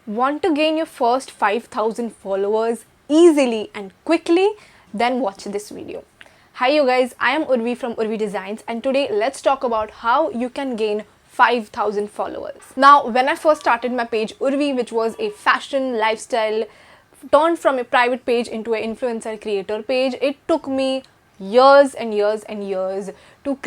Want to gain your first 5,000 followers easily and quickly? Then watch this video. Hi you guys, I am Urvi from Urvi Designs, and today let's talk about how you can gain 5,000 followers. Now, when I first started my page Urvi, which was a fashion lifestyle turned from a private page into an influencer creator page, it took me years and years and years to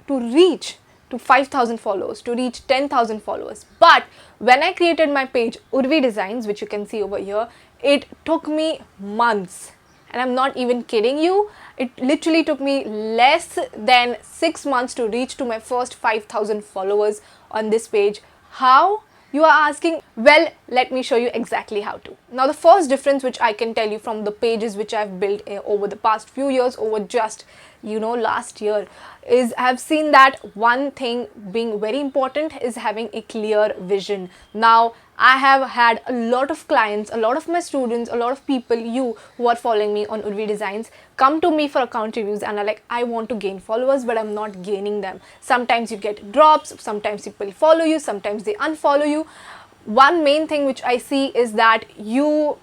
reach to 5,000 followers, to reach 10,000 followers. But when I created my page Urvi Designs, which you can see over here, it took me months. And I'm not even kidding you. It literally took me less than 6 months to reach to my first 5,000 followers on this page. How? You are asking? Well, let me show you exactly how to. Now, the first difference which I can tell you from the pages which I've built over the past few years, over just last year, is I've seen that one thing being very important is having a clear vision. Now, I have had a lot of clients, a lot of my students, a lot of people, you who are following me on Urvi Designs, come to me for account reviews and are like, I want to gain followers, but I'm not gaining them. Sometimes you get drops, sometimes people follow you, sometimes they unfollow you. One main thing which I see is that you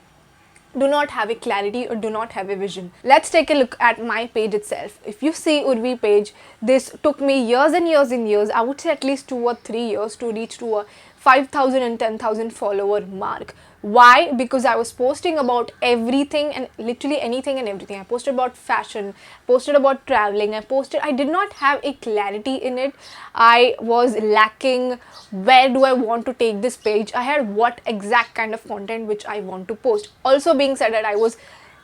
do not have a clarity or do not have a vision. Let's take a look at my page itself. If you see Urvi page, this took me years and years and years, I would say at least 2 or 3 years to reach to a 5,000 and 10,000 follower mark. Why? Because I was posting about everything and literally anything and everything. I posted about fashion, posted about traveling, I did not have a clarity in it. I was lacking where do I want to take this page. I had what exact kind of content which I want to post. Also being said that I was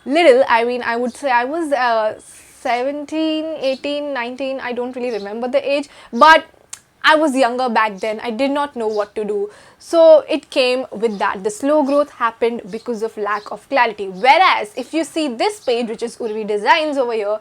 little, I would say I was 17, 18, 19, I don't really remember the age, but I was younger back then. I did not know what to do. So it came with that. The slow growth happened because of lack of clarity. Whereas if you see this page, which is Urvi Designs over here,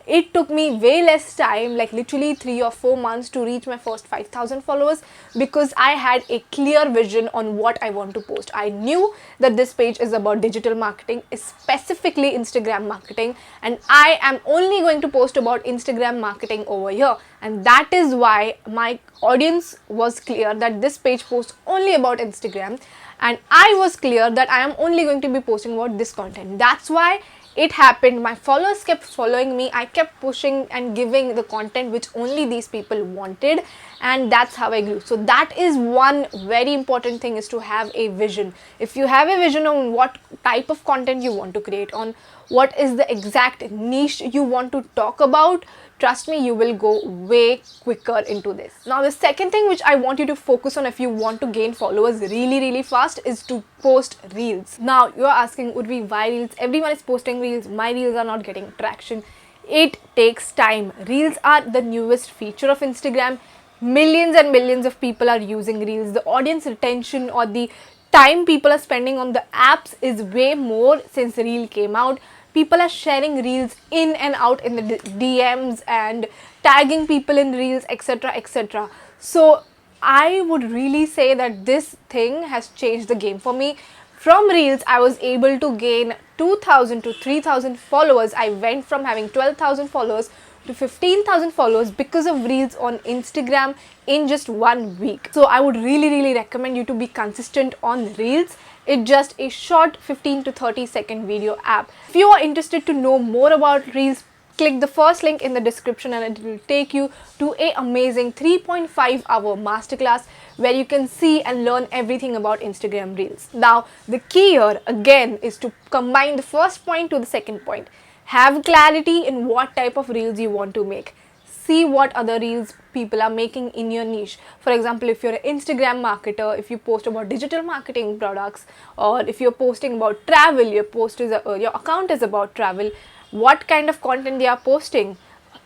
it took me way less time, like literally 3 or 4 months to reach my first 5,000 followers, because I had a clear vision on what I want to post. I knew that this page is about digital marketing, specifically Instagram marketing, and I am only going to post about Instagram marketing over here. And that is why my audience was clear that this page posts only about Instagram, and I was clear that I am only going to be posting about this content. That's why it happened. My followers kept following me. I kept pushing and giving the content which only these people wanted, and that's how I grew. So that is one very important thing, is to have a vision. If you have a vision on what type of content you want to create, on what is the exact niche you want to talk about, trust me, you will go way quicker into this. Now, the second thing which I want you to focus on if you want to gain followers really fast is to post reels. Now, you're asking, Urvi, why reels? Everyone is posting reels. My reels are not getting traction. It takes time. Reels are the newest feature of Instagram. Millions and millions of people are using reels. The audience retention or the time people are spending on the apps is way more since reel came out. People are sharing reels in and out in the DMs and tagging people in reels, etc, etc. So I would really say that this thing has changed the game for me. From reels, I was able to gain 2,000 to 3,000 followers. I went from having 12,000 followers to 15,000 followers because of reels on Instagram in just 1 week. So I would really recommend you to be consistent on reels. It's just a short 15 to 30 second video app. If you are interested to know more about reels, click the first link in the description and it will take you to an amazing 3.5 hour masterclass where you can see and learn everything about Instagram reels. Now, the key here again is to combine the first point to the second point. Have clarity in what type of reels you want to make. See what other reels people are making in your niche. For example, if you're an Instagram marketer, if you post about digital marketing products, or if you're posting about travel, your account is about travel, what kind of content they are posting,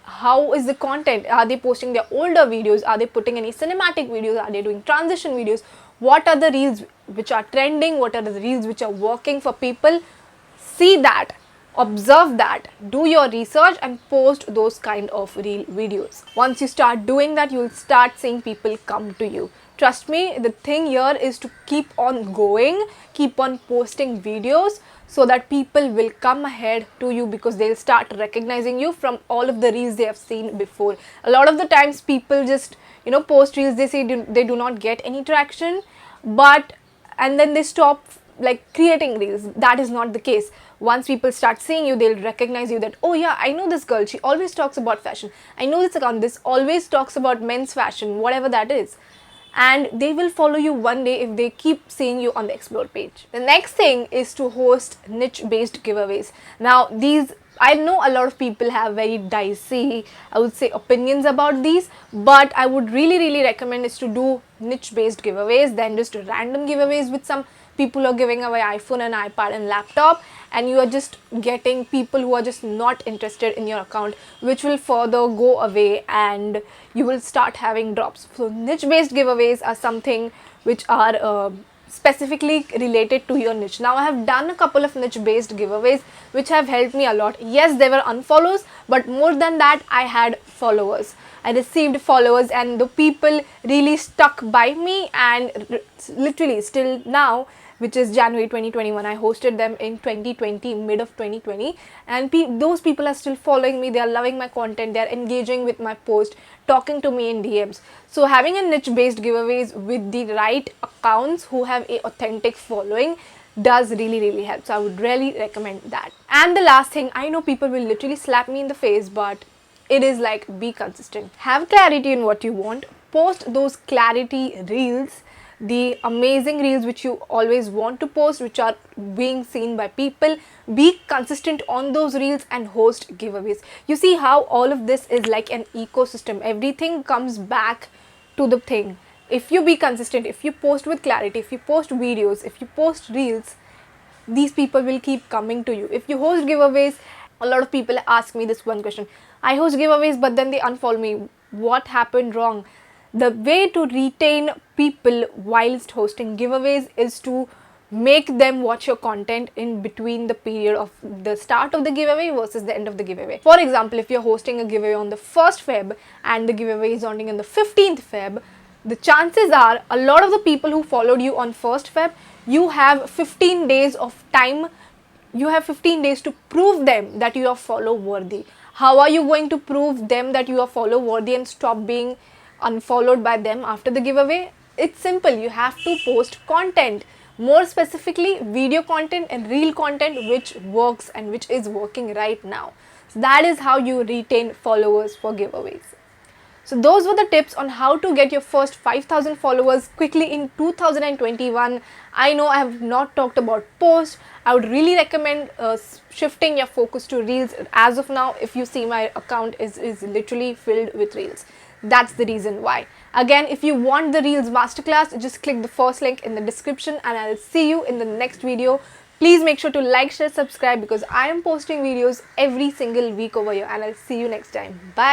how is the content, are they posting their older videos, are they putting any cinematic videos, are they doing transition videos, what are the reels which are trending, what are the reels which are working for people. See that, observe that, do your research and post those kind of reel videos. Once you start doing that, you will start seeing people come to you. Trust me, the thing here is to keep on going, keep on posting videos so that people will come ahead to you, because they'll start recognizing you from all of the reels they have seen before. A lot of the times people just post reels, they say they do not get any traction, but and then they stop like creating reels. That is not the case. Once people start seeing you, they'll recognize you that, oh yeah, I know this girl, she always talks about fashion. I know this account, this always talks about men's fashion, whatever that is. And they will follow you one day if they keep seeing you on the explore page. The next thing is to host niche based giveaways. Now these, I know a lot of people have very dicey, I would say, opinions about these, but I would really recommend is to do niche based giveaways than just random giveaways with some people who are giving away iPhone and iPad and laptop, and you are just getting people who are just not interested in your account, which will further go away and you will start having drops. So niche based giveaways are something which are specifically related to your niche. Now I have done a couple of niche based giveaways which have helped me a lot. Yes, there were unfollows, but more than that, I had followers. I received followers and the people really stuck by me, and literally still now, which is January 2021, I hosted them in 2020, mid of 2020, and those people are still following me. They are loving my content, they are engaging with my post, talking to me in DMs. So having a niche based giveaways with the right accounts who have a authentic following does really help. So I would really recommend that. And the last thing, I know people will literally slap me in the face, but it is like, be consistent. Have clarity in what you want. Post those clarity reels, the amazing reels which you always want to post, which are being seen by people. Be consistent on those reels and host giveaways. You see how all of this is like an ecosystem. Everything comes back to the thing. If you be consistent, if you post with clarity, if you post videos, if you post reels, these people will keep coming to you. If you host giveaways, a lot of people ask me this one question: I host giveaways but then they unfollow me. What happened wrong? The way to retain people whilst hosting giveaways is to make them watch your content in between the period of the start of the giveaway versus the end of the giveaway. For example, if you're hosting a giveaway on the 1st Feb and the giveaway is ending on the 15th Feb, the chances are a lot of the people who followed you on 1st Feb, you have 15 days of time. You have 15 days to prove them that you are follow worthy. How are you going to prove them that you are follow worthy and stop being unfollowed by them after the giveaway? It's simple. You have to post content, more specifically video content and reel content, which works and which is working right now. So that is how you retain followers for giveaways. So those were the tips on how to get your first 5,000 followers quickly in 2021. I know I have not talked about posts. I would really recommend shifting your focus to reels as of now. If you see, my account is literally filled with reels. That's the reason why. Again, if you want the Reels Masterclass, just click the first link in the description and I'll see you in the next video. Please make sure to like, share, subscribe, because I am posting videos every single week over here, and I'll see you next time. Bye.